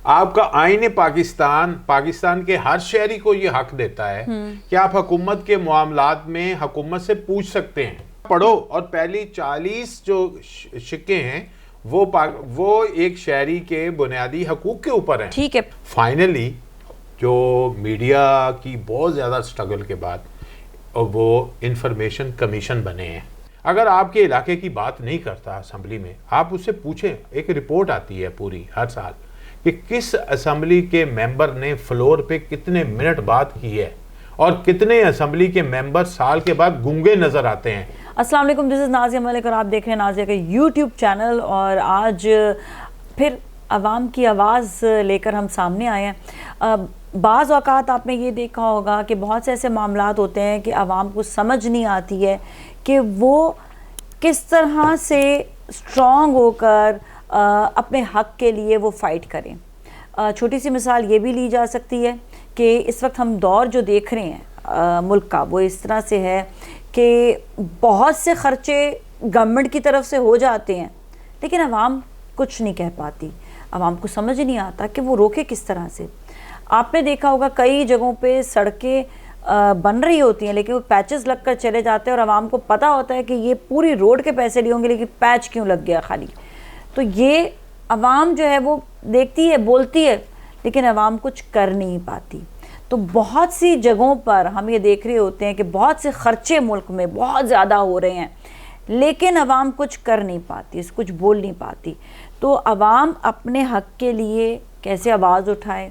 آپ کا آئین پاکستان کے ہر شہری کو یہ حق دیتا ہے کہ آپ حکومت کے معاملات میں حکومت سے پوچھ سکتے ہیں. پڑھو اور پہلی 40 جو شکیں ہیں وہ ایک شہری کے بنیادی حقوق کے اوپر ہیں. ٹھیک ہے. فائنلی جو میڈیا کی بہت زیادہ سٹرگل کے بعد وہ انفارمیشن کمیشن بنے ہیں. اگر آپ کے علاقے کی بات نہیں کرتا اسمبلی میں، آپ اس سے پوچھیں. ایک رپورٹ آتی ہے پوری ہر سال کہ کس اسمبلی کے ممبر نے فلور پہ کتنے منٹ بات کی ہے اور کتنے اسمبلی کے ممبر سال کے بعد گونگے نظر آتے ہیں. السلام علیکم، دس از نازیہ ملک اور آپ دیکھ رہے ہیں نازیہ کا یوٹیوب چینل. اور آج پھر عوام کی آواز لے کر ہم سامنے آئے ہیں. بعض اوقات آپ نے یہ دیکھا ہوگا کہ بہت سے ایسے معاملات ہوتے ہیں کہ عوام کو سمجھ نہیں آتی ہے کہ وہ کس طرح سے اسٹرانگ ہو کر اپنے حق کے لیے وہ فائٹ کریں. چھوٹی سی مثال یہ بھی لی جا سکتی ہے کہ اس وقت ہم دور جو دیکھ رہے ہیں ملک کا، وہ اس طرح سے ہے کہ بہت سے خرچے گورنمنٹ کی طرف سے ہو جاتے ہیں لیکن عوام کچھ نہیں کہہ پاتی. عوام کو سمجھ نہیں آتا کہ وہ روکے کس طرح سے. آپ نے دیکھا ہوگا کئی جگہوں پہ سڑکیں بن رہی ہوتی ہیں لیکن وہ پیچز لگ کر چلے جاتے ہیں اور عوام کو پتہ ہوتا ہے کہ یہ پوری روڈ کے پیسے لیے ہوں گے لیکن پیچ کیوں لگ گیا خالی. تو یہ عوام جو ہے وہ دیکھتی ہے، بولتی ہے لیکن عوام کچھ کر نہیں پاتی. تو بہت سی جگہوں پر ہم یہ دیکھ رہے ہوتے ہیں کہ بہت سے خرچے ملک میں بہت زیادہ ہو رہے ہیں لیکن عوام کچھ کر نہیں پاتی، کچھ بول نہیں پاتی. تو عوام اپنے حق کے لیے کیسے آواز اٹھائے،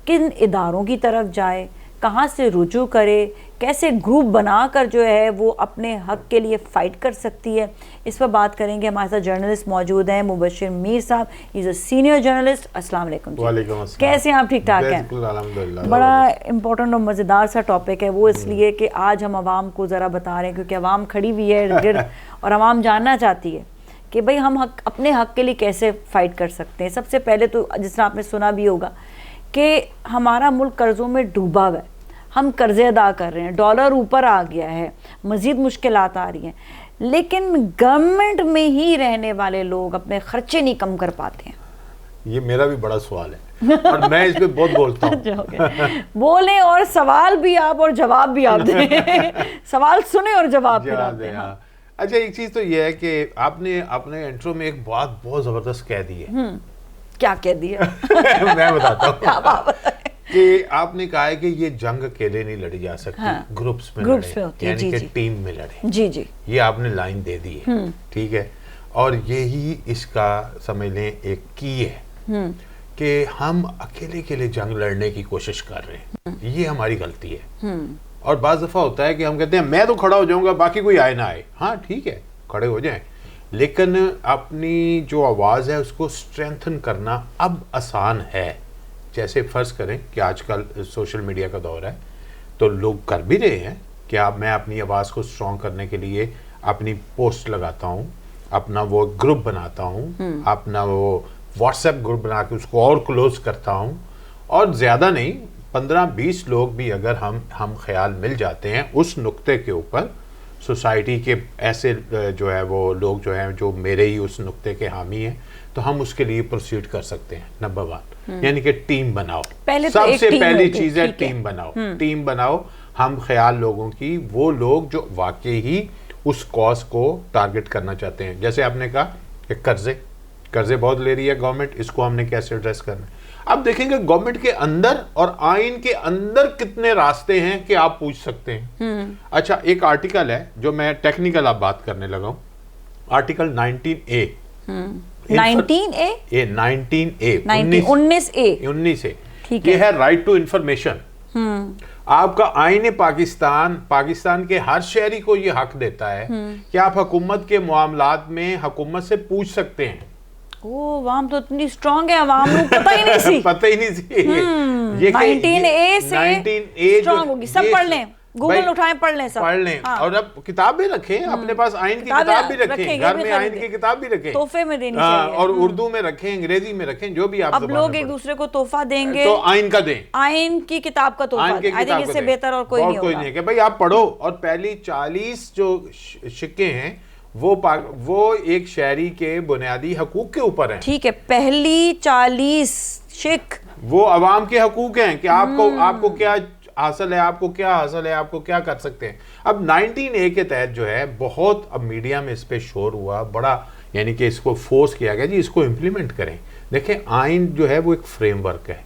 کن اداروں کی طرف جائے، کہاں سے رجوع کرے، کیسے گروپ بنا کر جو ہے وہ اپنے حق کے لیے فائٹ کر سکتی ہے، اس پر بات کریں گے. ہمارے ساتھ جرنلسٹ موجود ہیں، مبشر میر صاحب، ہی از اے سینئر جرنلسٹ. السلام علیکم. وعلیکم السلام. کیسے ہیں آپ؟ ٹھیک ٹھاک ہیں؟ بالکل الحمدللہ. بڑا امپورٹنٹ اور مزیدار سا ٹاپک ہے وہ اس لیے کہ آج ہم عوام کو ذرا بتا رہے ہیں کیونکہ عوام کھڑی ہوئی ہے ارد گرد اور عوام جاننا چاہتی ہے کہ بھئی ہم اپنے حق کے لیے کیسے فائٹ کر سکتے ہیں. سب سے پہلے تو جس طرح آپ نے سنا بھی ہوگا کہ ہمارا ملک قرضوں میں ڈوبا ہوا ہے، ہم قرضے ادا کر رہے ہیں، ڈالر اوپر آ گیا ہے، مزید مشکلات آ رہی ہیں لیکن گورنمنٹ میں ہی رہنے والے لوگ اپنے خرچے نہیں کم کر پاتے ہیں. یہ میرا بھی بڑا سوال ہے اور میں اس پہ بہت بولتا ہوں. بولیں اور سوال بھی آپ اور جواب بھی آپ دیں. سوال سنیں اور جواب بھی آپ دیں. اچھا، ایک چیز تو یہ ہے کہ آپ نے اپنے انٹرو میں ایک بات بہت زبردست کہہ دی ہے. کیا کہہ دیا؟ میں بتاتا ہوں کہ آپ نے کہا ہے کہ یہ جنگ اکیلے نہیں لڑی جا سکتی، گروپس میں لڑے، یعنی کہ ٹیم میں لڑے. جی جی، یہ آپ نے لائن دے دی ہے. ٹھیک ہے. اور یہی اس کا سمجھ لیں ایک کی ہے کہ ہم اکیلے جنگ لڑنے کی کوشش کر رہے ہیں. یہ ہماری غلطی ہے. اور بعض دفعہ ہوتا ہے کہ ہم کہتے ہیں میں تو کھڑا ہو جاؤں گا باقی کوئی آئے نہ آئے. ہاں ٹھیک ہے، کھڑے ہو جائیں لیکن اپنی جو آواز ہے اس کو اسٹرینتھن کرنا اب آسان ہے. جیسے فرض کریں کہ آج کل سوشل میڈیا کا دور ہے تو لوگ کر بھی رہے ہیں کہ میں اپنی آواز کو اسٹرانگ کرنے کے لیے اپنی پوسٹ لگاتا ہوں، اپنا وہ گروپ بناتا ہوں، اپنا وہ واٹس ایپ گروپ بنا کے اس کو اور کلوز کرتا ہوں. اور زیادہ نہیں، 15-20 لوگ بھی اگر ہم خیال مل جاتے ہیں اس نقطے کے اوپر، سوسائٹی کے ایسے جو ہے وہ لوگ جو ہیں جو میرے ہی اس نقطے کے حامی ہیں، تو ہم اس کے لیے پروسیڈ کر سکتے ہیں. نمبر 1 یعنی کہ ٹیم بناؤ. سب سے پہلی چیز ہے ٹیم بناؤ. ٹیم بناؤ ہم خیال لوگوں کی، وہ لوگ جو واقعی ہی اس کاز کو ٹارگٹ کرنا چاہتے ہیں. جیسے آپ نے کہا کہ قرضے بہت لے رہی ہے گورنمنٹ، اس کو ہم نے کیسے ایڈریس کرنا ہے. اب دیکھیں گے گورنمنٹ کے اندر اور آئین کے اندر کتنے راستے ہیں کہ آپ پوچھ سکتے ہیں. اچھا، ایک آرٹیکل ہے جو میں ٹیکنیکل اب بات کرنے لگا ہوں، آرٹیکل 19A. 19A یہ ہے رائٹ ٹو انفارمیشن. آپ کا آئین پاکستان کے ہر شہری کو یہ حق دیتا ہے کہ آپ حکومت کے معاملات میں حکومت سے پوچھ سکتے ہیں. عوام تو اتنی اسٹرانگ ہے، عوام کو پتہ ہی نہیں سی. پتہ ہی نہیں سی. 19A سے اسٹرانگ ہوگی. سب پڑھ لیں، گوگل اٹھائیں، پڑھ لیں، سب پڑھ لیں. اور اب کتاب بھی رکھیں، اپنے پاس آئین کی کتاب بھی رکھیں، گھر میں آئین کی کتاب بھی رکھیں، تحفے میں دینی چاہیے. اور اردو میں رکھیں، انگریزی میں رکھیں، جو بھی آپ اب لوگ ایک دوسرے کو تحفہ دیں گے تو آئین کا دیں، آئین کی کتاب کا تحفہ دیں. آئی تھنک اس سے بہتر اور کوئی نہیں ہوگا کہ بھئی آپ پڑھو اور پہلی 40 جو شکیں ہیں وہ ایک شہری کے بنیادی حقوق کے اوپر ہیں. ٹھیک ہے, پہلی 40 شک وہ عوام کے حقوق ہیں کہ آپ کو کیا حاصل ہے, آپ کو کیا حاصل ہے, آپ کو کیا کر سکتے ہیں. اب 19A کے تحت جو ہے بہت اب میڈیا میں اس پہ شور ہوا بڑا, یعنی کہ اس کو فورس کیا گیا جی اس کو امپلیمنٹ کریں. دیکھیں آئین جو ہے وہ ایک فریم ورک ہے,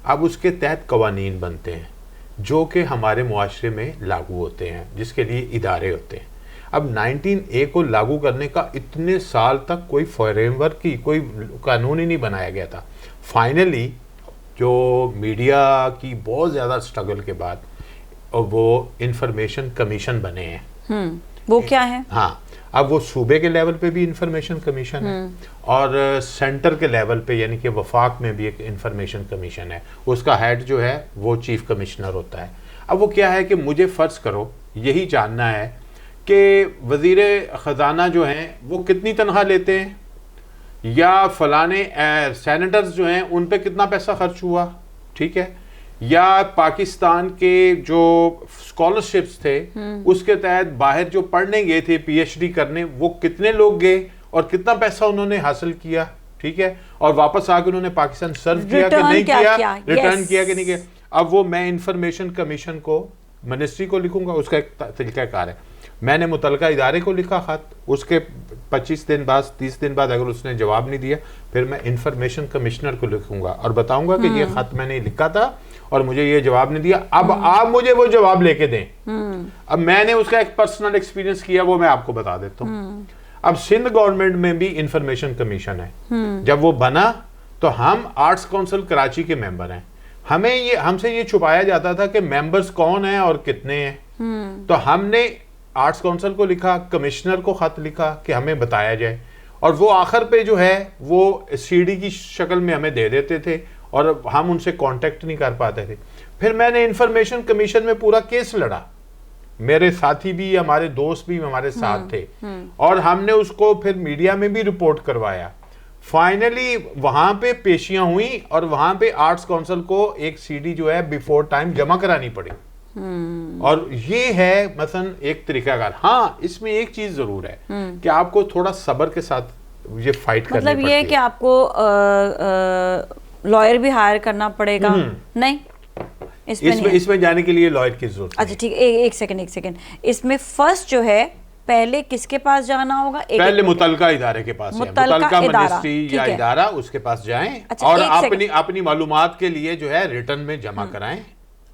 اب اس کے تحت قوانین بنتے ہیں جو کہ ہمارے معاشرے میں لاگو ہوتے ہیں, جس کے لیے ادارے ہوتے ہیں. اب 19A کو لاگو کرنے کا اتنے سال تک کوئی فریم ورک کی کوئی قانون ہی نہیں بنایا گیا تھا. فائنلی جو میڈیا کی بہت زیادہ سٹرگل کے بعد وہ انفارمیشن کمیشن بنے ہیں. وہ کیا ہے؟ ہاں, اب وہ صوبے کے لیول پہ بھی انفارمیشن کمیشن ہے اور سینٹر کے لیول پہ یعنی کہ وفاق میں بھی ایک انفارمیشن کمیشن ہے. اس کا ہیڈ جو ہے وہ چیف کمشنر ہوتا ہے. اب وہ کیا ہے کہ مجھے فرض کرو یہی جاننا ہے کہ وزیر خزانہ جو ہیں وہ کتنی تنخواہ لیتے ہیں, یا فلانے سینیٹرز جو ہیں ان پہ کتنا پیسہ خرچ ہوا, ٹھیک ہے, یا پاکستان کے جو اسکالرشپس تھے اس کے تحت باہر جو پڑھنے گئے تھے پی ایچ ڈی کرنے وہ کتنے لوگ گئے اور کتنا پیسہ انہوں نے حاصل کیا, ٹھیک ہے, اور واپس آ کے انہوں نے پاکستان سرو کیا کہ نہیں کیا, ریٹرن کیا کہ نہیں کیا. اب وہ میں انفارمیشن کمیشن کو منسٹری کو لکھوں گا, اس کا ایک طریقہ کار ہے. میں نے متعلقہ ادارے کو لکھا خط, اس کے 25 دن بعد 30 دن بعد اگر اس نے جواب نہیں دیا پھر میں انفارمیشن کمشنر کو لکھوں گا اور بتاؤں گا کہ یہ خط میں نے لکھا تھا اور مجھے یہ جواب نہیں دیا, اب آپ مجھے وہ جواب لے کے دیں. اب میں نے اس کا ایک پرسنل ایکسپیرینس کیا, وہ میں آپ کو بتا دیتا ہوں. اب سندھ گورنمنٹ میں بھی انفارمیشن کمیشن ہے. جب وہ بنا تو ہم آرٹس کونسل کراچی کے ممبر ہیں. ہم سے یہ چھپایا جاتا تھا کہ ممبرز کون ہیں اور کتنے ہیں. تو ہم نے آرٹس کونسل کو لکھا, کمشنر کو خط لکھا کہ ہمیں بتایا جائے, اور وہ آخر پہ جو ہے وہ سی ڈی کی شکل میں ہمیں دے دیتے تھے اور ہم ان سے کانٹیکٹ نہیں کر پاتے تھے. پھر میں نے انفارمیشن کمیشن میں پورا کیس لڑا, میرے ساتھی بھی ہمارے دوست بھی ہمارے ساتھ تھے, اور ہم نے اس کو پھر میڈیا میں بھی رپورٹ کروایا. فائنلی وہاں پہ پیشیاں ہوئیں اور وہاں پہ آرٹس کونسل کو ایک سی ڈی جو ہے بیفور ٹائم جمع کرانی پڑی. اور یہ ہے مثلا ایک طریقہ کار. ہاں اس میں ایک چیز ضرور ہے کہ آپ کو تھوڑا صبر کے ساتھ یہ فائٹ کرنی پڑتی ہے. مطلب یہ کہ آپ کو لائر بھی ہائر کرنا پڑے گا؟ نہیں, اس میں جانے کے لیے لائر کی ضرورت. اچھا ٹھیک, ایک سیکنڈ. اس میں فرسٹ جو ہے پہلے کس کے پاس جانا ہوگا؟ پہلے متعلقہ ادارے کے پاس, متعلقہ منسٹری یا ادارہ اس کے پاس جائیں اور اپنی معلومات کے لیے جو ہے ریٹرن میں جمع کرائیں.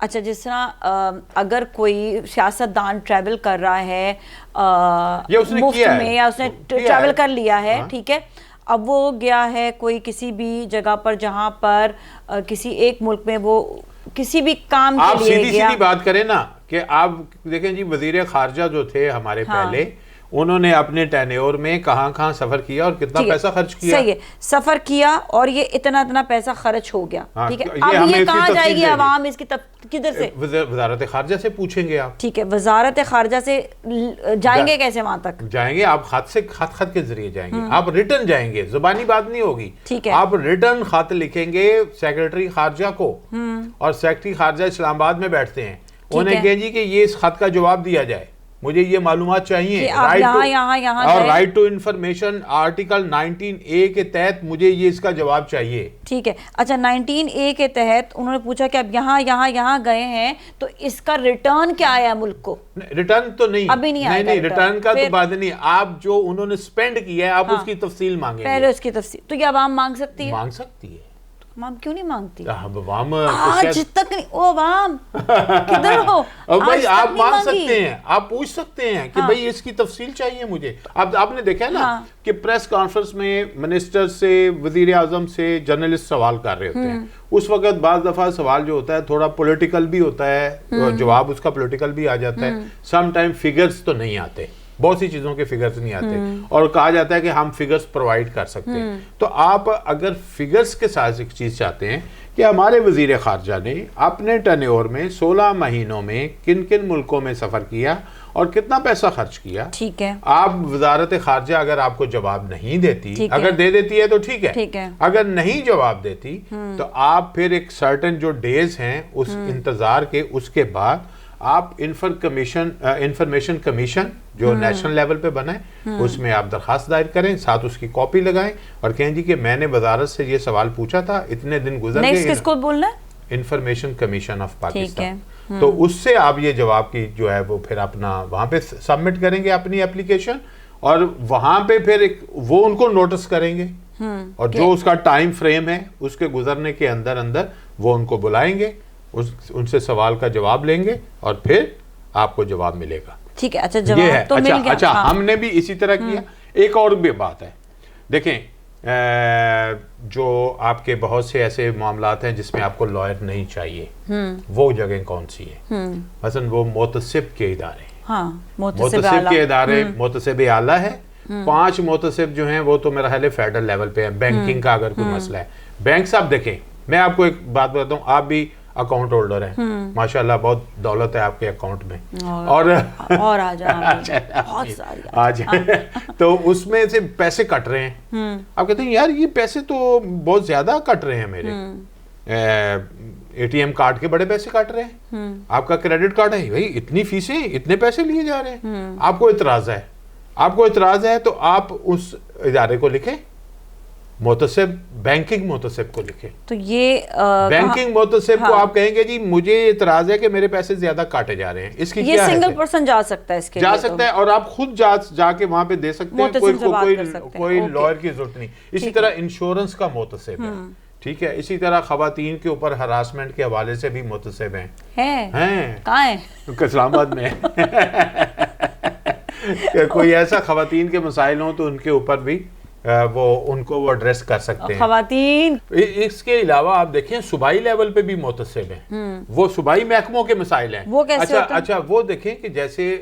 اچھا, جس طرح اگر کوئی سیاستدان ٹریول کر رہا ہے مفت میں یا اس نے ٹریول کر لیا ہے, ٹھیک ہے, اب وہ گیا ہے کوئی کسی بھی جگہ پر جہاں پر کسی ایک ملک میں وہ کسی بھی کام کے لیے گیا. آپ سیدھی بات کریں نا کہ آپ دیکھیں جی وزیر خارجہ جو تھے ہمارے پہلے, انہوں نے اپنے ٹینیور میں کہاں سفر کیا اور کتنا پیسہ خرچ کیا. صحیح ہے, سفر کیا اور یہ اتنا پیسہ خرچ ہو گیا, ٹھیک ہے. اب یہ کہاں جائے گی عوام, اس کی کدھر سے؟ وزارت خارجہ سے پوچھیں گے آپ. ٹھیک ہے, وزارت خارجہ سے جائیں گے کیسے وہاں تک؟ جائیں گے آپ خط کے ذریعے جائیں گے, آپ ریٹرن جائیں گے, زبانی بات نہیں ہوگی. ٹھیک ہے, آپ ریٹرن خط لکھیں گے سیکرٹری خارجہ کو, اور سیکرٹری خارجہ اسلام آباد میں بیٹھتے ہیں, انہیں کہیں جی کہ یہ اس خط کا جواب دیا جائے, مجھے یہ معلومات چاہیے, اور right to information article 19A کے تحت مجھے یہ اس کا جواب چاہیے. ٹھیک ہے. اچھا, 19A کے تحت انہوں نے پوچھا کہ اب یہاں گئے ہیں تو اس کا ریٹرن کیا آیا ملک کو؟ ریٹرن تو نہیں, ابھی نہیں آیا. نہیں ریٹرن کا تو بات نہیں, آپ جو انہوں نے سپینڈ کیا ہے آپ اس کی تفصیل مانگیں. پہلے اس کی تفصیل تو یہ عوام مانگ سکتی ہے؟ مانگ سکتی ہے. عوام کیوں نہیں مانگتی؟ عوام آج تک نہیں. او عوام کدھر ہو؟ بھائی آپ مانگ سکتے ہیں, آپ پوچھ سکتے ہیں کہ بھئی اس کی تفصیل چاہیے مجھے. اب آپ نے دیکھا نا کہ پریس کانفرنس میں منسٹر سے, وزیر اعظم سے جرنلسٹ سوال کر رہے ہوتے ہیں. اس وقت بعض دفعہ سوال جو ہوتا ہے تھوڑا پولیٹیکل بھی ہوتا ہے, جواب اس کا پولیٹیکل بھی آ جاتا ہے. سم ٹائم فگرز تو نہیں آتے, بہت سی چیزوں کے فگرز نہیں آتے, اور کہا جاتا ہے کہ ہم فگرز پرووائڈ کر سکتے ہیں. تو آپ اگر فگرز کے ساتھ ایک چیز چاہتے ہیں کہ ہمارے وزیر خارجہ نے اپنے ٹینیور میں 16 مہینوں میں کن ملکوں میں سفر کیا اور کتنا پیسہ خرچ کیا, ٹھیک ہے, آپ وزارت خارجہ اگر آپ کو جواب نہیں دیتی, اگر دے دیتی ہے تو ٹھیک ہے, اگر نہیں جواب دیتی تو آپ پھر ایک سرٹن جو ڈیز ہیں اس انتظار کے, اس کے بعد آپ انفارمیشن کمیشن جو نیشنل لیول پہ بنا ہے اس میں آپ درخواست دائر کریں, ساتھ اس کی کاپی لگائیں اور کہیں جی کہ میں نے وزارت سے یہ سوال پوچھا تھا, اتنے دن گزر گئے. نیکسٹ کس کو بولنا ہے؟ Information commission of Pakistan. تو اس سے آپ یہ جواب کی جو ہے وہ پھر اپنا وہاں پہ سبمٹ کریں گے اپنی اپلیکیشن, اور وہاں پہ پھر وہ ان کو نوٹس کریں گے, اور جو اس کا ٹائم فریم ہے اس کے گزرنے کے اندر وہ ان کو بلائیں گے, ان سے سوال کا جواب لیں گے اور پھر آپ کو جواب ملے گا. ٹھیک ہے, اچھا جواب تو مل گیا. اچھا ہم نے بھی اسی طرح کیا. ایک اور بھی بات ہے, دیکھیں جو آپ کے بہت سے ایسے معاملات ہیں جس میں آپ کو لائر نہیں چاہیے, وہ جگہ کون سی ہیں؟ مثلا وہ محتسب کے ادارے, محتسب کے ادارے, محتسب اعلیٰ ہے. 5 محتسب جو ہیں وہ تو میرا خیال ہے فیڈرل لیول پہ ہیں. بینکنگ کا اگر کوئی مسئلہ ہے, بینک صاحب دیکھیں, میں آپ کو ایک بات بتاتا ہوں, آپ بھی اکاؤنٹ ہولڈر ہیں, ماشاءاللہ بہت دولت ہے آپ کے اکاؤنٹ میں, اور آج تو اس میں سے پیسے کٹ رہے ہیں. آپ کہتے ہیں یار یہ پیسے تو بہت زیادہ کٹ رہے ہیں میرے, اے ٹی ایم کارڈ کے بڑے پیسے کٹ رہے ہیں, آپ کا کریڈٹ کارڈ ہے بھائی اتنی فیسیں اتنے پیسے لیے جا رہے ہیں. آپ کو اعتراض ہے تو آپ اس ادارے کو لکھیں, محتسب بینکنگ محتسب کو لکھیں. تو یہ بینکنگ محتسب کو آپ کہیں گے جی مجھے اعتراض ہے کہ میرے پیسے زیادہ کاٹے جا رہے ہیں, اس کی کیا ہے؟ یہ سنگل پرسن جا سکتا ہے, اس کے جا سکتا ہے, اور آپ خود جا کے وہاں پہ دے سکتے ہیں, کوئی لائر کی ضرورت نہیں. اسی طرح انشورنس کا محتسب ہے, ٹھیک ہے. اسی طرح خواتین کے اوپر ہراسمنٹ کے حوالے سے بھی محتسب ہیں. کہاں ہیں؟ اسلام آباد میں. کوئی ایسا خواتین کے مسائل ہوں تو ان کے اوپر بھی ان کو وہ ایڈریس کر سکتے ہیں. خواتین اس کے علاوہ آپ دیکھیں صوبائی لیول پہ بھی محتسب ہیں, وہ صوبائی محکموں کے مسائل ہیں. وہ کیسے ہوتا ہے؟ اچھا وہ دیکھیں کہ جیسے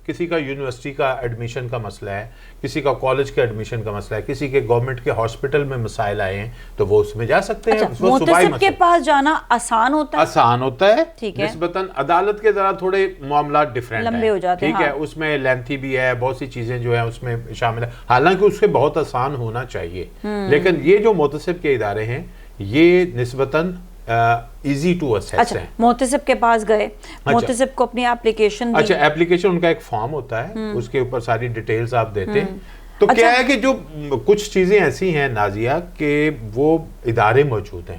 کسی کا یونیورسٹی کا ایڈمیشن کا مسئلہ ہے, کسی کا کالج کے ایڈمیشن کا مسئلہ ہے, کسی کے گورنمنٹ کے ہاسپٹل میں مسائل آئے ہیں تو وہ اس میں جا سکتے ہیں. محتسب کے پاس جانا آسان ہوتا ہے, نسبتاً عدالت کے ذرا تھوڑے معاملات ڈیفرنٹ لمبے ہو جاتے ہیں, ٹھیک ہے, اس میں لینتھی بھی ہے, بہت سی چیزیں جو ہیں اس میں شامل ہے, حالانکہ اس کے بہت آسان ہونا چاہیے. لیکن یہ جو محتسب کے ادارے ہیں یہ نسبتاً ایزی ٹو اسیس ہیں. محتسب کے پاس گئے, محتسب کو اپنی اپلیکیشن دی. اچھا ایپلیکیشن ان کا ایک فارم ہوتا ہے, اس کے اوپر ساری ڈیٹیلز آپ دیتے ہیں. تو کیا ہے کہ جو کچھ چیزیں ایسی ہیں نازیہ کہ وہ ادارے موجود ہیں,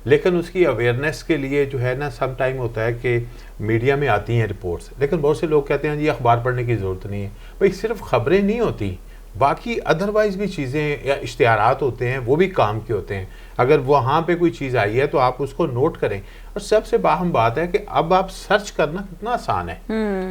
لیکن اس کی اویئرنیس کے لیے جو ہے نا سم ٹائم ہوتا ہے کہ میڈیا میں آتی ہیں رپورٹس, لیکن بہت سے لوگ کہتے ہیں جی اخبار پڑھنے کی ضرورت نہیں ہے. بھائی صرف خبریں نہیں ہوتی, باقی ادروائز بھی چیزیں یا اشتہارات ہوتے ہیں, وہ بھی کام کے ہوتے ہیں. اگر وہاں پہ کوئی چیز آئی ہے تو آپ اس کو نوٹ کریں. اور سب سے باہم بات ہے کہ اب آپ سرچ کرنا کتنا آسان ہے.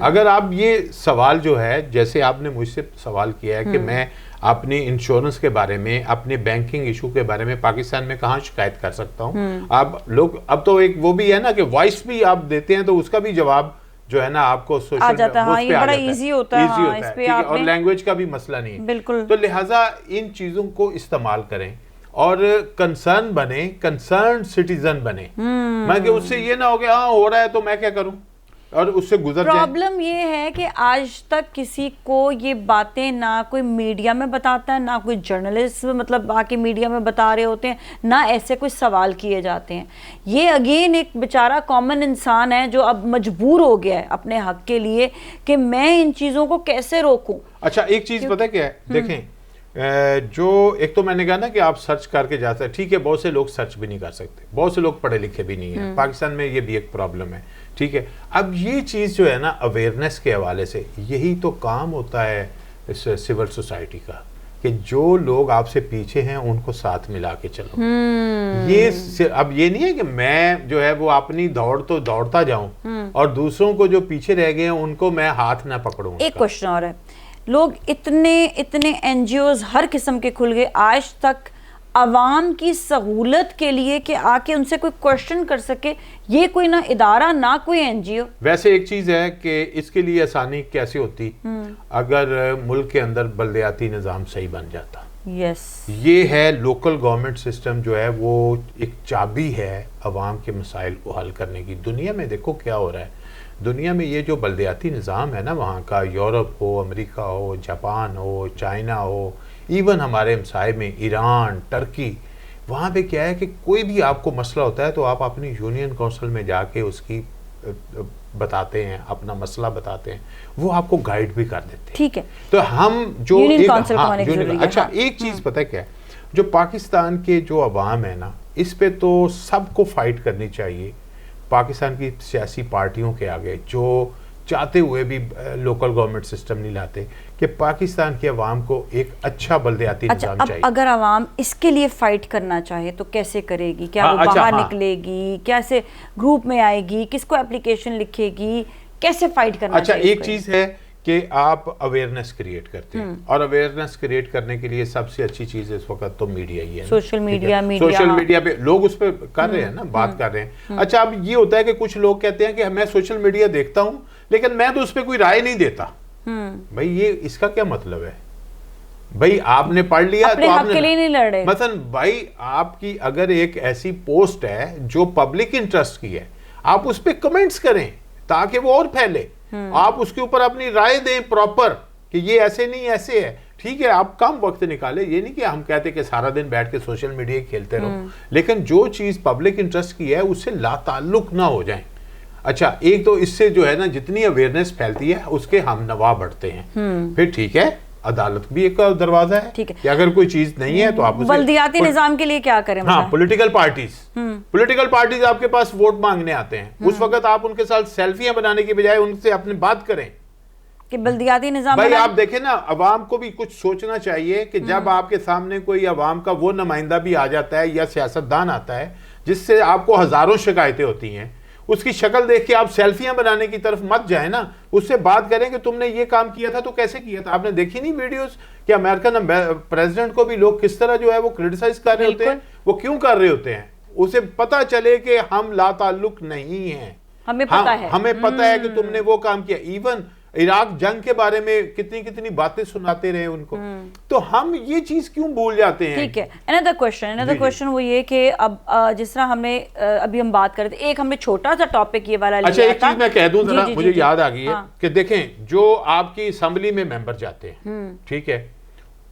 اگر آپ یہ سوال جو ہے, جیسے آپ نے مجھ سے سوال کیا ہے کہ میں اپنی انشورنس کے بارے میں, اپنے بینکنگ ایشو کے بارے میں پاکستان میں کہاں شکایت کر سکتا ہوں, آپ لوگ اب تو ایک وہ بھی ہے نا کہ وائس بھی آپ دیتے ہیں تو اس کا بھی جواب جو ہے نا آپ کو آ جاتا ہے. یہ بڑا ایزی ہوتا ہے, اور لینگویج کا بھی مسئلہ نہیں ہے. بالکل. تو لہٰذا ان چیزوں کو استعمال کریں اور کنسرن بنے, کنسرن سٹیزن بنے. میں کہ اس سے یہ نہ ہو کہ ہاں ہو رہا ہے تو میں کیا کروں, اور اس سے گزر جائیں. پرابلم یہ ہے کہ آج تک کسی کو یہ باتیں نہ کوئی میڈیا میں بتاتا ہے, نہ کوئی جرنلسٹ مطلب آ کے میڈیا میں بتا رہے ہوتے ہیں, نہ ایسے کوئی سوال کیے جاتے ہیں. یہ اگین ایک بیچارہ کامن انسان ہے جو اب مجبور ہو گیا ہے اپنے حق کے لیے کہ میں ان چیزوں کو کیسے روکوں. اچھا ایک چیز پتہ کیا ہے, دیکھیں جو ایک تو میں نے کہا نا کہ آپ سرچ کر کے جاتے ہیں, ٹھیک ہے, بہت سے لوگ سرچ بھی نہیں کر سکتے, بہت سے لوگ پڑھے لکھے بھی نہیں ہیں پاکستان میں, یہ بھی ایک پرابلم ہے, ٹھیک ہے. اب یہ چیز جو ہے نا اویئرنیس کے حوالے سے, یہی تو کام ہوتا ہے اس سول سوسائٹی کا کہ جو لوگ آپ سے پیچھے ہیں ان کو ساتھ ملا کے چلو. یہ اب یہ نہیں ہے کہ میں جو ہے وہ اپنی دوڑ تو دوڑتا جاؤں اور دوسروں کو جو پیچھے رہ گئے ہیں ان کو میں ہاتھ نہ پکڑوں. ایک کوشچن اور ہے, لوگ اتنے این جی اوز ہر قسم کے کھل گئے, آج تک عوام کی سہولت کے لیے کہ آ کے ان سے کوئی کوشچن کر سکے, یہ کوئی نہ ادارہ نہ کوئی این جی او. ویسے ایک چیز ہے کہ اس کے لیے آسانی کیسے ہوتی, اگر ملک کے اندر بلدیاتی نظام صحیح بن جاتا. یس, یہ ہے لوکل گورنمنٹ سسٹم جو ہے وہ ایک چابی ہے عوام کے مسائل کو حل کرنے کی. دنیا میں دیکھو کیا ہو رہا ہے, دنیا میں یہ جو بلدیاتی نظام ہے نا وہاں کا, یورپ ہو, امریکہ ہو, جاپان ہو, چائنا ہو, ایون ہمارے ہمسائے میں ایران, ٹرکی, وہاں پہ کیا ہے کہ کوئی بھی آپ کو مسئلہ ہوتا ہے تو آپ اپنی یونین کونسل میں جا کے اس کی بتاتے ہیں, اپنا مسئلہ بتاتے ہیں, وہ آپ کو گائیڈ بھی کر دیتے ہیں. ٹھیک ہے, تو ہم جو اچھا ایک چیز پتہ کیا ہے, جو پاکستان کے جو عوام ہے نا, اس پہ تو سب کو فائٹ کرنی چاہیے, پاکستان کی سیاسی پارٹیوں کے آگے جو چاہتے ہوئے بھی لوکل گورنمنٹ سسٹم نہیں لاتے کہ پاکستان کے عوام کو ایک اچھا بلدیاتی نظام چاہیے. اگر عوام اس کے لیے فائٹ کرنا چاہے تو کیسے کرے گی؟ کیا وہ باہر نکلے گی, کیسے گروپ میں آئے گی, کس کو اپلیکیشن لکھے گی, کیسے فائٹ کرنا چاہیے؟ اچھا ایک چیز ہے کہ آپ اویئرنیس کریٹ کرتے ہیں, اور اویئرنیس کریٹ کرنے کے لیے سب سے اچھی چیز اس وقت تو میڈیا ہی ہے. سوشل میڈیا پہ لوگ اس پہ کر رہے ہیں نا, بات کر رہے ہیں. اچھا اب یہ ہوتا ہے کہ کچھ لوگ کہتے ہیں کہ میں سوشل میڈیا دیکھتا ہوں لیکن میں تو اس پہ کوئی رائے نہیں دیتا. بھائی یہ اس کا کیا مطلب ہے؟ بھائی آپ نے پڑھ لیا تو آپ نے مثلا بھائی آپ کی اگر ایک ایسی پوسٹ ہے جو پبلک انٹرسٹ کی ہے, آپ اس پہ کمنٹس کریں تاکہ وہ اور پھیلے. آپ اس کے اوپر اپنی رائے دیں پراپر کہ یہ ایسے نہیں ایسے ہے. ٹھیک ہے, آپ کم وقت نکالے, یہ نہیں کہ ہم کہتے کہ سارا دن بیٹھ کے سوشل میڈیا کھیلتے رہو, لیکن جو چیز پبلک انٹرسٹ کی ہے اس سے لا تعلق نہ ہو جائیں. اچھا ایک تو اس سے جو ہے نا جتنی اویئرنیس پھیلتی ہے اس کے ہم نوا بڑھتے ہیں. پھر ٹھیک ہے, عدالت بھی ایک دروازہ ہے کہ اگر کوئی چیز نہیں ہے تو آپ بلدیاتی نظام کے لیے کیا کریں. ہاں, پولیٹیکل پارٹیز آپ کے پاس ووٹ مانگنے آتے ہیں, اس وقت آپ ان کے ساتھ سیلفیاں بنانے کی بجائے ان سے اپنی بات کریں کہ بلدیاتی نظام. بھائی آپ دیکھیں نا, عوام کو بھی کچھ سوچنا چاہیے کہ جب آپ کے سامنے کوئی عوام کا وہ نمائندہ بھی آ جاتا ہے یا سیاستدان آتا ہے جس سے آپ کو ہزاروں شکایتیں ہوتی ہیں, اس کی شکل دیکھ کے آپ سیلفیاں بنانے کی طرف مت جائیں نا, اس سے بات کریں کہ تم نے یہ کام کیا تھا تو کیسے کیا تھا. آپ نے دیکھی نہیں ویڈیوز کہ امریکن پریزیڈنٹ کو بھی لوگ کس طرح جو ہے وہ کرٹیسائز کر رہے ہوتے ہیں, وہ کیوں کر رہے ہوتے ہیں؟ اسے پتا چلے کہ ہم لا تعلق نہیں ہیں, ہمیں پتا ہے کہ تم نے وہ کام کیا. ایون عراق جنگ کے بارے میں کتنی باتیں سناتے رہے ان کو, تو ہم یہ چیز کیوں بھول جاتے ہیں؟ ٹھیک ہے, another question وہ یہ کہ اب جس طرح ابھی ہم بات کر رہے تھے, ایک ہم نے چھوٹا سا ٹاپک یہ والا لیا تھا. اچھا ایک چیز میں کہہ دوں ذرا, مجھے یاد آ گئی ہے کہ دیکھیں جو آپ کی اسمبلی میں ممبر جاتے ہیں, ٹھیک ہے,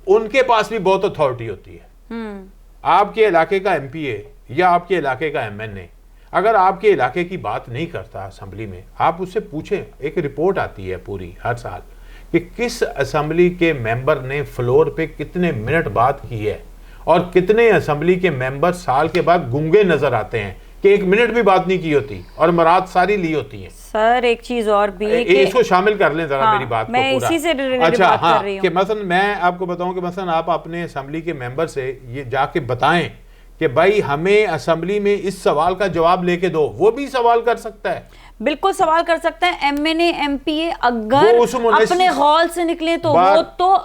ان کے پاس بھی بہت اتھارٹی ہوتی ہے. آپ کے علاقے کا ایم پی اے یا آپ کے علاقے کا ایم این اے اگر آپ کے علاقے کی بات نہیں کرتا اسمبلی میں, آپ اس سے پوچھیں, ایک رپورٹ آتی ہے پوری ہر سال کہ کس اسمبلی کے ممبر نے فلور پہ کتنے منٹ بات کی ہے, اور کتنے اسمبلی کے ممبر سال کے بعد گنگے نظر آتے ہیں کہ ایک منٹ بھی بات نہیں کی ہوتی اور مراد ساری لی ہوتی ہیں. سر ایک چیز اور بھی اس کو شامل کر لیں ذرا میری بات کو میں اسی سے اچھا ہاں, کہ مثلا میں آپ کو بتاؤں کہ مثلا آپ اپنے اسمبلی کے ممبر سے یہ جا کے بتائیں کہ بھائی ہمیں اسمبلی میں اس سوال کا جواب لے کے دو, وہ بھی سوال کر سکتا ہے. بالکل سوال کر سکتا ہے. M N A M P A اگر اپنے غول سے نکلے تو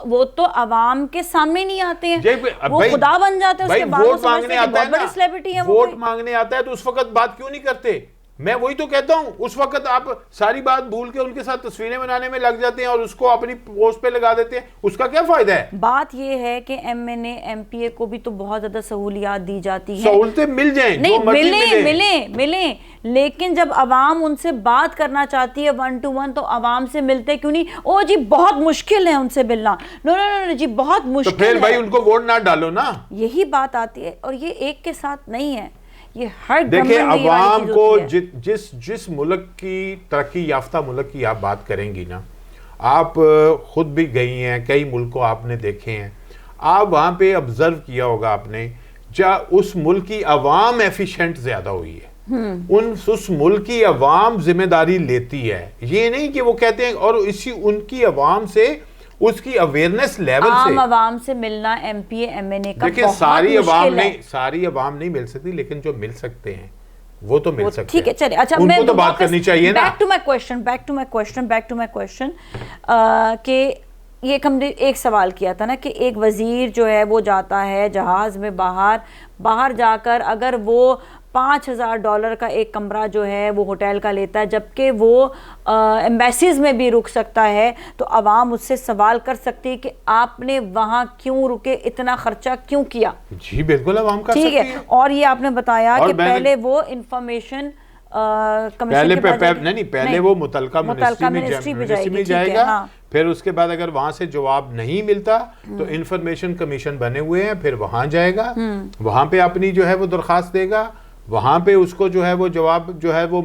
وہ تو عوام کے سامنے نہیں آتے ہیں, وہ خدا بن جاتے ہیں. اس کے بعد وہ سمجھتے ہیں کہ بہت بڑی سیلیبریٹی ہیں. ووٹ مانگنے آتا ہے تو اس وقت بات کیوں نہیں کرتے؟ میں وہی تو کہتا ہوں, اس وقت آپ ساری بات بھول کے ان کے ساتھ تصویریں بنانے میں لگ جاتے ہیں اور اس کو اپنی پوسٹ پہ لگا دیتے ہیں. اس کا کیا فائدہ ہے؟ بات یہ ہے کہ M N A M P A کو بھی تو بہت زیادہ سہولیات دی جاتی ہیں. سہولتیں مل جائیں, نہیں ملیں, لیکن جب عوام ان سے بات کرنا چاہتی ہے 1 to 1 تو عوام سے ملتے کیوں نہیں؟ او جی بہت مشکل ہے ان سے ملنا. نو جی بہت مشکل ہے. تو پھر بھائی ان کو ووٹ نہ ڈالو نا. یہی بات آتی ہے, اور یہ ایک کے ساتھ نہیں ہے, یہ ہر دیکھیں عوام کو جس ملک کی ترقی یافتہ ملک کی آپ بات کریں گی نا, آپ خود بھی گئی ہیں, کئی ملکوں آپ نے دیکھے ہیں, آپ وہاں پہ آبزرو کیا ہوگا آپ نے, اس ملک کی عوام ایفیشنٹ زیادہ ہوئی ہے, اس ملک کی عوام ذمہ داری لیتی ہے. یہ نہیں کہ وہ کہتے ہیں, اور ان کی عوام سے اس کی اویئرنیس لیول سے عام عوام سے ملنا M P A M N A کا دیکھیں ساری عوام نہیں مل سکتی, لیکن جو مل سکتے ہیں وہ تو مل سکتے ہیں. ٹھیک ہے چلے, اچھا ان کو تو بات کرنی چاہیے نا. بیک ٹو مائی کوشچن کہ یہ ہم نے ایک سوال کیا تھا نا کہ ایک وزیر جو ہے وہ جاتا ہے جہاز میں باہر جا کر اگر وہ $5,000 کا ایک کمرہ جو ہے وہ ہوٹل کا لیتا ہے, جبکہ وہ ایمبیسیز میں بھی رک سکتا ہے, تو عوام اس سے سوال کر سکتی ہے کہ آپ نے وہاں کیوں رکے, اتنا خرچہ کیوں کیا؟ جی بالکل عوام کر سکتی ہے. ٹھیک ہے, اور یہ آپ نے بتایا کہ پہلے وہ انفارمیشن پہلے وہ متعلقہ منسٹری میں جائے گا, پھر اس کے بعد اگر وہاں سے جواب نہیں ملتا تو انفارمیشن کمیشن بنے ہوئے ہیں, پھر وہاں جائے گا, وہاں پہ اپنی جو ہے وہ درخواست دے گا, وہاں پہ اس کو جو ہے وہ جواب جو ہے وہ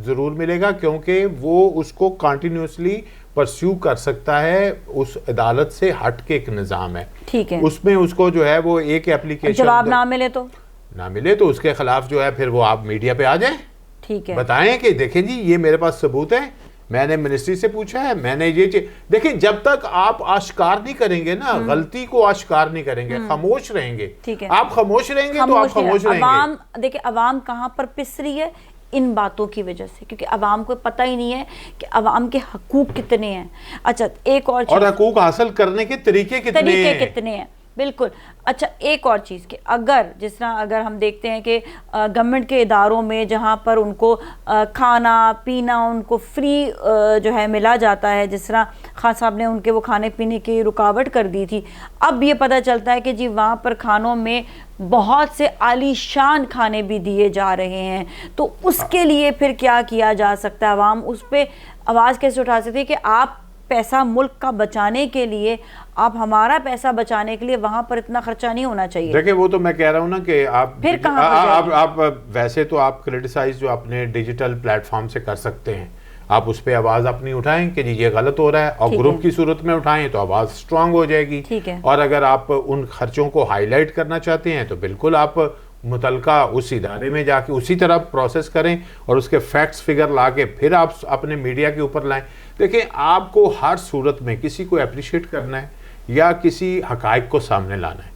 ضرور ملے گا، کیونکہ وہ اس کو کنٹینیوسلی پرسیو کر سکتا ہے. اس عدالت سے ہٹ کے ایک نظام ہے، ٹھیک ہے، اس میں اس کو جو ہے وہ ایک اپلیکیشن جواب نہ ملے تو اس کے خلاف جو ہے پھر وہ آپ میڈیا پہ آ جائیں، ٹھیک ہے، بتائیں کہ دیکھیں جی یہ میرے پاس ثبوت ہے، میں نے منسٹری سے پوچھا ہے، میں نے یہ دیکھیں جب تک آپ آشکار نہیں کریں گے نا، غلطی کو آشکار نہیں کریں گے، خاموش رہیں گے، آپ خاموش رہیں گے تو آپ خاموش رہیں گے. دیکھیں عوام کہاں پر پس رہی ہے ان باتوں کی وجہ سے، کیونکہ عوام کو پتہ ہی نہیں ہے کہ عوام کے حقوق کتنے ہیں. اچھا ایک اور چیز، اور حقوق حاصل کرنے کے طریقے کتنے ہیں. بالکل. اچھا ایک اور چیز کہ اگر ہم دیکھتے ہیں کہ گورنمنٹ کے اداروں میں جہاں پر ان کو کھانا پینا ان کو فری جو ہے ملا جاتا ہے، جس طرح خان صاحب نے ان کے وہ کھانے پینے کی رکاوٹ کر دی تھی، اب یہ پتہ چلتا ہے کہ جی وہاں پر کھانوں میں بہت سے عالی شان کھانے بھی دیے جا رہے ہیں. تو اس کے لیے پھر کیا کیا جا سکتا ہے؟ عوام اس پہ آواز کیسے اٹھا سکتی ہے کہ آپ پیسہ ملک کا بچانے کے لیے، آپ ہمارا پیسہ بچانے کے لیے وہاں پر اتنا خرچہ نہیں ہونا چاہیے. دیکھیں وہ تو میں کہہ رہا ہوں نا کہ آپ ویسے تو آپ کرٹیسائز جو اپنے ڈیجیٹل پلیٹ فارم سے کر سکتے ہیں، آپ اس پہ آواز اپنی اٹھائیں کہ جی یہ غلط ہو رہا ہے، اور گروپ کی صورت میں اٹھائیں تو آواز سٹرونگ ہو جائے گی. اور اگر آپ ان خرچوں کو ہائی لائٹ کرنا چاہتے ہیں تو بالکل آپ متعلقہ اس ادارے میں جا کے اسی طرح پروسیس کریں اور اس کے فیکٹس فگر لا کے پھر آپ اپنے میڈیا کے اوپر لائیں. دیکھیں آپ کو ہر صورت میں کسی کو اپریشیٹ کرنا ہے یا کسی حقائق کو سامنے لانا ہے،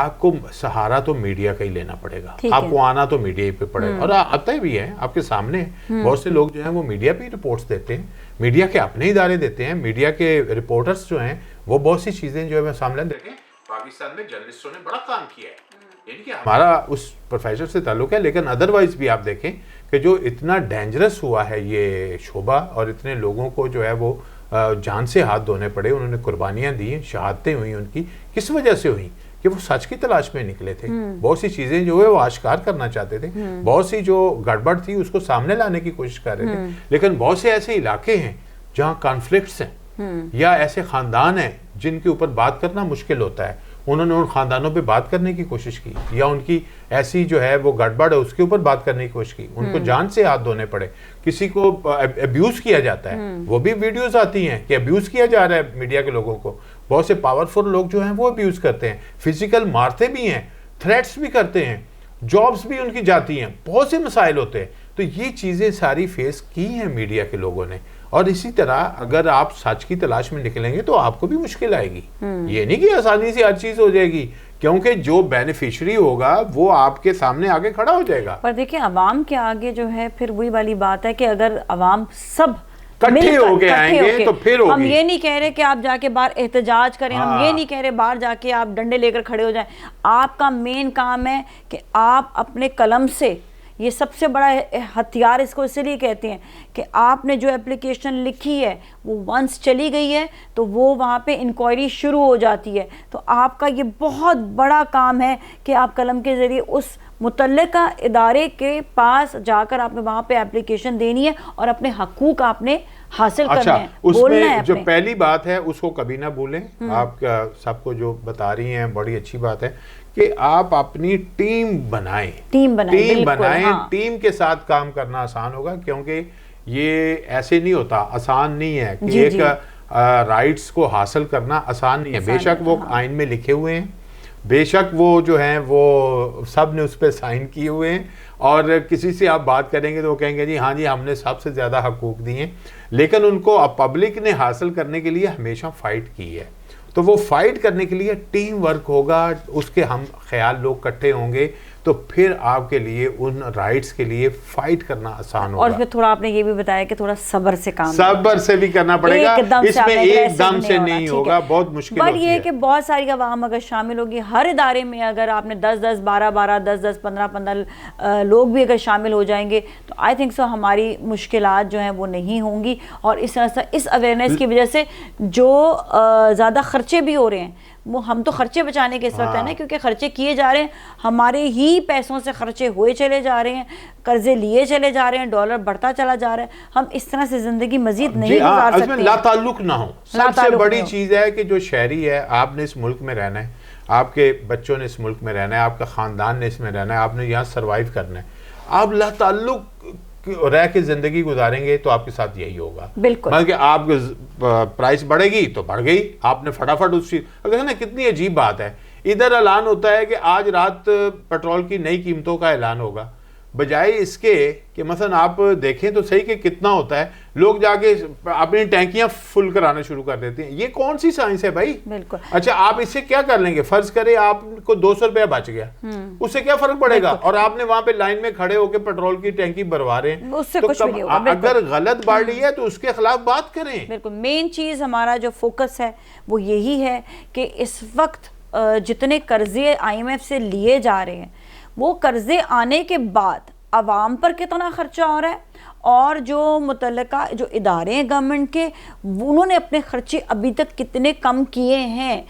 آپ کو سہارا تو میڈیا کا ہی لینا پڑے گا، آپ کو آنا تو میڈیا ہی پہ پڑے گا. اور آتا بھی ہے آپ کے سامنے، بہت سے لوگ جو ہیں وہ میڈیا پہ ہی رپورٹس دیتے ہیں، میڈیا کے اپنے ادارے دیتے ہیں، میڈیا کے رپورٹرز جو ہیں وہ بہت سی چیزیں جو ہے میں سامنے دیکھیں. پاکستان میں جرنلسٹوں نے بڑا کام کیا ہے، یعنی کہ ہمارا اس پروفیسر سے تعلق ہے، لیکن ادروائز بھی آپ دیکھیں کہ جو اتنا ڈینجرس ہوا ہے یہ شعبہ، اور اتنے لوگوں کو جو ہے وہ جان سے ہاتھ دھونے پڑے، انہوں نے قربانیاں دی ہیں، شہادتیں ہوئیں ان کی، کس وجہ سے ہوئیں؟ کہ وہ سچ کی تلاش میں نکلے تھے. بہت سی چیزیں جو ہے وہ آشکار کرنا چاہتے تھے، بہت سی جو گڑبڑ تھی اس کو سامنے لانے کی کوشش کر رہے تھے. لیکن بہت سے ایسے علاقے ہیں جہاں کانفلکٹس ہیں یا ایسے خاندان ہیں جن کے اوپر بات کرنا مشکل ہوتا ہے، انہوں نے ان خاندانوں پہ بات کرنے کی کوشش کی، یا ان کی ایسی جو ہے وہ گڑبڑ ہے اس کے اوپر بات کرنے کی کوشش کی، ان کو جان سے ہاتھ دھونے پڑے. کسی کو ابیوز کیا جاتا ہے، وہ بھی ویڈیوز آتی ہیں کہ ابیوز کیا جا رہا ہے میڈیا کے لوگوں کو. بہت سے پاورفل لوگ جو ہیں وہ ابیوز کرتے ہیں، فزیکل مارتے بھی ہیں، تھریٹس بھی کرتے ہیں، جابز بھی ان کی جاتی ہیں، بہت سے مسائل ہوتے ہیں. تو یہ چیزیں ساری فیس کی ہیں میڈیا کے لوگوں نے. اور اسی طرح اگر آپ سچ کی تلاش میں نکلیں گے تو آپ کو بھی مشکل آئے گی. یہ نہیں کہ آسانی سے ہر چیز ہو جائے گی، کیونکہ جو بینیفیشری ہوگا وہ آپ کے سامنے آگے کھڑا ہو جائے گا. پر دیکھیں عوام کے آگے جو ہے پھر وہی والی بات ہے کہ اگر عوام سب کٹھے ہو کے آئیں گے تو پھر ہوگی. ہم یہ نہیں کہہ رہے کہ آپ جا کے باہر احتجاج کریں، ہم یہ نہیں کہہ رہے باہر جا کے آپ ڈنڈے لے کر کھڑے ہو جائیں. آپ کا مین کام ہے کہ آپ اپنے قلم سے، یہ سب سے بڑا ہتھیار اس کو اسی لیے کہتے ہیں کہ آپ نے جو اپلیکیشن لکھی ہے وہ ونس چلی گئی ہے تو وہ وہاں پہ انکوائری شروع ہو جاتی ہے. تو آپ کا یہ بہت بڑا کام ہے کہ آپ قلم کے ذریعے اس متعلقہ ادارے کے پاس جا کر آپ نے وہاں پہ اپلیکیشن دینی ہے اور اپنے حقوق آپ نے حاصل کرنے ہیں. اس میں جو پہلی بات ہے اس کو کبھی نہ بھولیں. آپ سب کو جو بتا رہی ہیں بڑی اچھی بات ہے کہ آپ اپنی ٹیم بنائیں. ٹیم کے ساتھ کام کرنا آسان ہوگا، کیونکہ یہ ایسے نہیں ہوتا، آسان نہیں ہے کہ ایک رائٹس کو حاصل کرنا آسان نہیں ہے. بے شک وہ آئین میں لکھے ہوئے ہیں، بے شک وہ جو ہیں وہ سب نے اس پہ سائن کیے ہوئے ہیں، اور کسی سے آپ بات کریں گے تو وہ کہیں گے جی ہاں جی ہم نے سب سے زیادہ حقوق دیے ہیں، لیکن ان کو پبلک نے حاصل کرنے کے لیے ہمیشہ فائٹ کی ہے. تو وہ فائٹ کرنے کے لیے ٹیم ورک ہوگا، اس کے ہم خیال لوگ اکٹھے ہوں گے تو پھر آپ کے لیے ان رائٹس کے لیے فائٹ کرنا آسان ہوگا. اور پھر تھوڑا آپ نے یہ بھی بتایا کہ تھوڑا صبر سے کام، صبر سے بھی کرنا پڑے گا، اس میں ایک دم سے نہیں ہوگا، بہت مشکل ہوتی ہے. بٹ یہ کہ بہت ساری عوام اگر شامل ہوگی ہر ادارے میں، اگر آپ نے 10-10 12-12 10-10 15-15 لوگ بھی اگر شامل ہو جائیں گے تو آئی تھنک سو ہماری مشکلات جو ہیں وہ نہیں ہوں گی. اور اس طرح سے اس اویئرنیس کی وجہ سے جو زیادہ خرچے بھی ہو رہے ہیں، وہ ہم تو خرچے بچانے کے اس وقت ہے نا، کیونکہ خرچے کیے جا رہے ہیں، ہمارے ہی پیسوں سے خرچے ہوئے چلے جا رہے ہیں، قرضے لیے چلے جا رہے ہیں، ڈالر بڑھتا چلا جا رہا ہے. ہم اس طرح سے زندگی مزید نہیں گزار سکتے ہیں. لا تعلق نہ ہو. سب سے بڑی چیز ہے کہ جو شہری ہے، آپ نے اس ملک میں رہنا ہے، آپ کے بچوں نے اس ملک میں رہنا ہے، آپ کا خاندان نے اس میں رہنا ہے، آپ نے یہاں سروائیو کرنا ہے. آپ لا تعلق رہ کے زندگی گزاریں گے تو آپ کے ساتھ یہی ہوگا. بالکل. بلکہ آپ پرائس بڑھے گی تو بڑھ گئی, آپ نے فٹافٹ اس چیز, اگر نا کتنی عجیب بات ہے, ادھر اعلان ہوتا ہے کہ آج رات پیٹرول کی نئی قیمتوں کا اعلان ہوگا, بجائے اس کے کہ مثلا آپ دیکھیں تو صحیح کہ کتنا ہوتا ہے, لوگ جا کے اپنی ٹینکیاں فل کرانا شروع کر دیتے ہیں. یہ کون سی سائنس ہے بھائی؟ بالکل. اچھا آپ اس سے کیا کر لیں گے؟ فرض کرے آپ کو 200 روپیہ بچ گیا, اس سے کیا فرق پڑے گا؟ اور آپ نے وہاں پہ لائن میں کھڑے ہو کے پیٹرول کی ٹینکی بھروا رہے ہیں, تو اگر غلط بڑھ رہی ہے تو اس کے خلاف بات کریں. بالکل. مین چیز ہمارا جو فوکس ہے وہ یہی ہے کہ اس وقت جتنے قرضے IMF سے لیے جا رہے ہیں, وہ قرضے آنے کے بعد عوام پر کتنا خرچہ ہو رہا ہے, اور جو متعلقہ جو ادارے ہیں گورنمنٹ کے, انہوں نے اپنے خرچے ابھی تک کتنے کم کیے ہیں.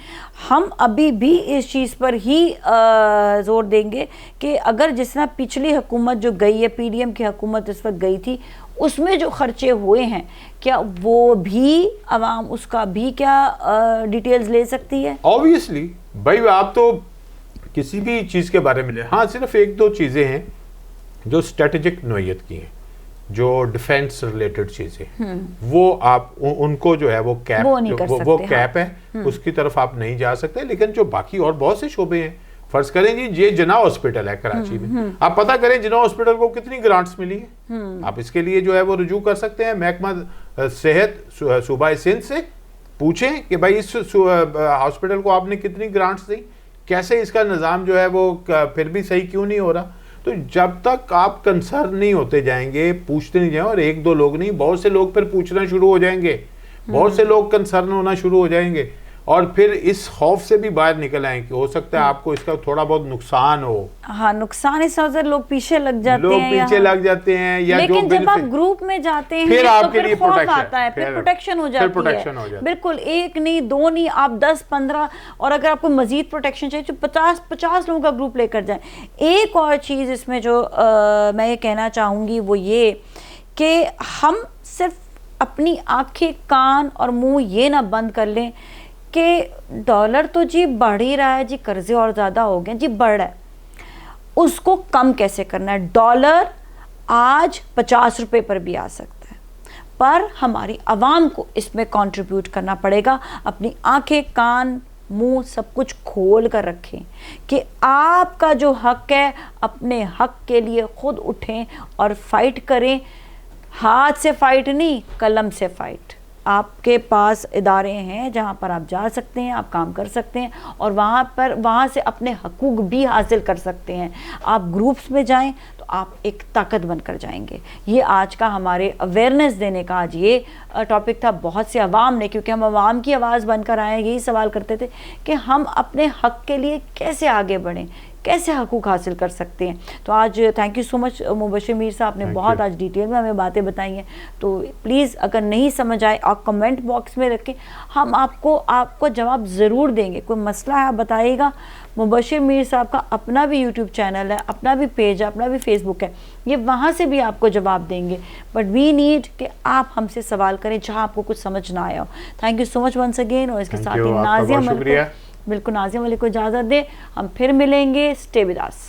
ہم ابھی بھی اس چیز پر ہی زور دیں گے کہ اگر جس طرح پچھلی حکومت جو گئی ہے, PDM کی حکومت اس وقت گئی تھی, اس میں جو خرچے ہوئے ہیں, کیا وہ بھی عوام اس کا بھی کیا ڈیٹیلز لے سکتی ہے؟ Obviously بھائی آپ تو کسی بھی چیز کے بارے میں لیں, ہاں صرف ایک دو چیزیں ہیں جو اسٹریٹجک نوعیت کی ہیں, جو ڈیفینس ریلیٹڈ چیزیں, وہ آپ ان کو جو ہے وہ کیپ ہے, اس کی طرف آپ نہیں جا سکتے. لیکن جو باقی اور بہت سے شعبے ہیں, فرض کریں جی یہ جناح ہاسپٹل ہے کراچی میں, آپ پتہ کریں جناح ہاسپٹل کو کتنی گرانٹس ملی ہیں, آپ اس کے لیے جو ہے وہ رجوع کر سکتے ہیں محکمہ صحت صوبہ سندھ سے, پوچھیں کہ بھائی اس ہاسپٹل کو آپ نے کتنی گرانٹس دی, کیسے اس کا نظام جو ہے وہ پھر بھی صحیح کیوں نہیں ہو رہا. تو جب تک آپ کنسرن نہیں ہوتے جائیں گے, پوچھتے نہیں جائیں, اور ایک دو لوگ نہیں, بہت سے لوگ پھر پوچھنا شروع ہو جائیں گے, بہت سے لوگ کنسرن ہونا شروع ہو جائیں گے, اور پھر اس خوف سے بھی باہر نکل آئیں کہ ہو سکتا ہے آپ کو اس کا تھوڑا بہت نقصان ہو. ہاں نقصان اس وجہ لوگ پیچھے لگ جاتے ہیں, یا لیکن جب آپ گروپ میں جاتے ہیں پھر آپ کے لیے خوف آتا ہے, پھر پروٹیکشن ہو جاتی ہے. بالکل, ایک نہیں دو نہیں, آپ 10-15, اور اگر آپ کو مزید پروٹیکشن چاہیے تو 50 لوگوں کا گروپ لے کر جائیں. ایک اور چیز اس میں جو میں یہ کہنا چاہوں گی وہ یہ کہ ہم صرف اپنی آنکھیں کان اور منہ یہ نہ بند کر لیں کہ ڈالر تو جی بڑھ ہی رہا ہے جی, قرضے اور زیادہ ہو گئے جی, بڑھ رہا ہے, اس کو کم کیسے کرنا ہے. ڈالر آج 50 روپے پر بھی آ سکتا ہے, پر ہماری عوام کو اس میں کنٹریبیوٹ کرنا پڑے گا. اپنی آنکھیں کان منہ سب کچھ کھول کر رکھیں کہ آپ کا جو حق ہے, اپنے حق کے لیے خود اٹھیں اور فائٹ کریں. ہاتھ سے فائٹ نہیں, قلم سے فائٹ. آپ کے پاس ادارے ہیں جہاں پر آپ جا سکتے ہیں, آپ کام کر سکتے ہیں, اور وہاں سے اپنے حقوق بھی حاصل کر سکتے ہیں. آپ گروپس میں جائیں تو آپ ایک طاقت بن کر جائیں گے. یہ آج کا ہمارے اویئرنیس دینے کا آج یہ ٹاپک تھا. بہت سے عوام نے, کیونکہ ہم عوام کی آواز بن کر آئے, یہی سوال کرتے تھے کہ ہم اپنے حق کے لیے کیسے آگے بڑھیں, کیسے حقوق حاصل کر سکتے ہیں. تو آج تھینک یو سو مچ مبشر میر صاحب نے بہت آج ڈیٹیل میں ہمیں باتیں بتائی ہیں. تو پلیز اگر نہیں سمجھ آئے آپ کمنٹ باکس میں رکھیں, ہم آپ کو جواب ضرور دیں گے. کوئی مسئلہ ہے آپ بتائیے گا. مبشر میر صاحب کا اپنا بھی یوٹیوب چینل ہے, اپنا بھی پیج ہے, اپنا بھی فیس بک ہے, یہ وہاں سے بھی آپ کو جواب دیں گے. بٹ وی نیڈ کہ آپ ہم سے سوال کریں جہاں آپ کو کچھ سمجھ نہ آیا ہو. Thank you so much once again. اور اس کے ساتھ ہی نازیہ ملک, بالکل نازیہ ملک کو اجازت دیں. ہم پھر ملیں گے. Stay with us.